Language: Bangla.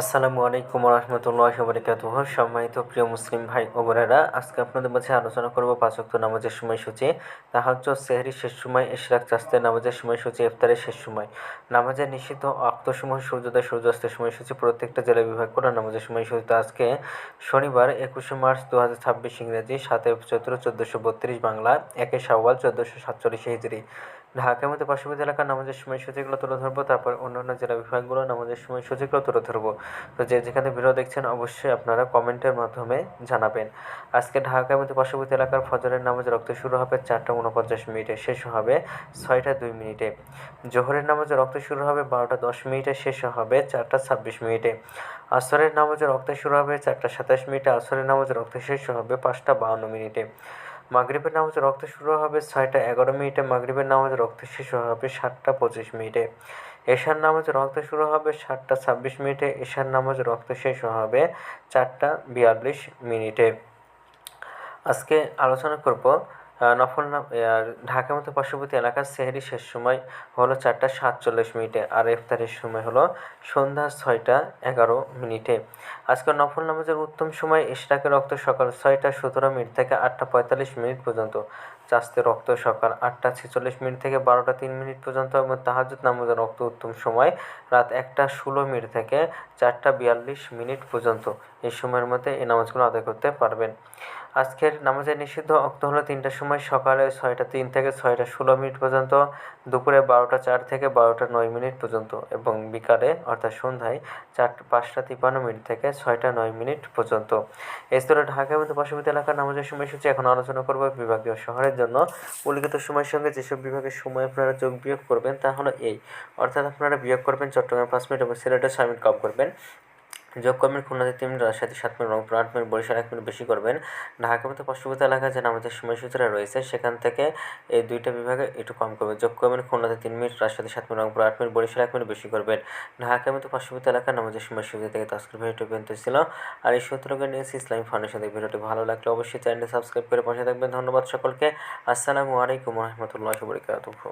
আসসালামু আলাইকুম রহমতুল্লাহি ওয়া বারাকাতুহু। সম্মানিত প্রিয় মুসলিম ভাই ও বোনেরা, আজকে আপনাদের মাঝে আলোচনা করব পাঁচ ওয়াক্ত নামাজের সময়সূচি। তাহাজ্জুদ, সেহরির শেষ সময়, ইশরাক, চাস্তের নামাজের সময়সূচি, ইফতারের শেষ সময়, নামাজের নিষিদ্ধ ওয়াক্তসমূহ, সূর্যোদয় সূর্যাস্তের সময়সূচি, প্রত্যেকটা জেলা বিভাগ করে নামাজের সময়সূচি। আজকে শনিবার 21শে মার্চ 2026 ইংরেজি, 7 চৈত্র 1432 বাংলা, 1 শাওয়াল 1447 হিজরি। ঢাকার মধ্যে পার্শ্ববর্তী এলাকার নামাজের সময়সূচিগুলো তুলে ধরবো, তারপর অন্যান্য জেলা বিভাগগুলো নামাজের সময়সূচিগুলো তুলে ধরবো। তো যে যেখানে ভিডিও দেখছেন অবশ্যই আপনারা কমেন্টের মাধ্যমে জানাবেন। আজকে ঢাকার মধ্যে পার্শ্ববর্তী এলাকার ফজরের নামাজ রক্ত শুরু হবে 4:49 শেষ হবে 6:02। জোহরের নামাজে রক্ত শুরু হবে 12:10, শেষ হবে 4:26। আসরের নামাজে রক্ত শুরু হবে 4:27, আসরের নামাজে রক্ত শেষ হবে 5:52। মাগরিবের নামাজে রক্ত শুরু হবে 6:11, মাগরিবের নামাজে রক্ত শেষ হবে 7:25। এশার নামাজে রক্ত শুরু হবে 7:26, এশার নামাজে রক্ত শেষ হবে 4:42। আজকে আলোচনা করব নফল ঢাকার মতো পার্শ্ববর্তী এলাকার সেহরির শেষ সময় হলো 4:47, আর ইফতারের সময় হলো সন্ধ্যা 6:11। আজকে নফল নামাজের উত্তম সময় ইশরাকের রক্ত সকাল 6:17 থেকে 8:45 পর্যন্ত, চাস্তের রক্ত সকাল 8:46 থেকে 12:03 পর্যন্ত, এবং তাহাজ্জুদ নামাজের রক্ত উত্তম সময় রাত 1:16 থেকে 4:42 পর্যন্ত। এই সময়ের মধ্যে এই নামাজগুলো আদায় করতে পারবেন। আজকের নামাজের নিষিদ্ধ অক্ত হলো 3টার সময়, সকালে 6:03 থেকে 6:16 পর্যন্ত, দুপুরে 12:04 থেকে 12:09 পর্যন্ত, এবং বিকালে অর্থাৎ সন্ধ্যায় 5:53 থেকে 6:09 পর্যন্ত। এই স্তরে ঢাকার মধ্যে পার্শ্ববর্তী এলাকার নামাজের সময়সূচি এখন আলোচনা করব। বিভাগীয় শহরের জন্য উল্লিখিত সময়ের সঙ্গে যেসব বিভাগের সময় আপনারা যোগ বিয়োগ করবেন তা হলো এই, অর্থাৎ আপনারা বিয়োগ করবেন চট্টগ্রাম 5 মিনিট এবং সিলেটে 6 মিনিট কম করবেন। যোগ করবেন খুলনাতে 3 মিনিট, রাজশাহীতে 7 minute, Rangpur 8 minute, Barishal 1 minute বেশি করবেন। ঢাকার মতো পার্শ্ববর্তী এলাকায় যে নামাজের সময়সূচিটা রয়েছে সেখান থেকে এই দুইটা বিভাগে একটু কম করবেন। যোগ করবেন খুলনাতে 3 মিনিট, রাজশাহীতে 7 minute, Rangpur 8 minute, Barishal 1 minute বেশি করবেন। ঢাকার মতো পার্শ্ববর্তী এলাকার নামাজের সময়সূচি থেকে আজকের ভিডিওটি পর্যন্ত ছিল। আর এই সূত্রকে নিয়েছি ইসলামী ফাউন্ডেশন থেকে। ভিডিওটি ভালো লাগলে অবশ্যই চ্যানেলটি সাবস্ক্রাইব করে পাশে থাকবেন। ধন্যবাদ সকলকে। আসসালামু আলাইকুম রহমতুল্লাহি ওয়া বারাকাতুহু।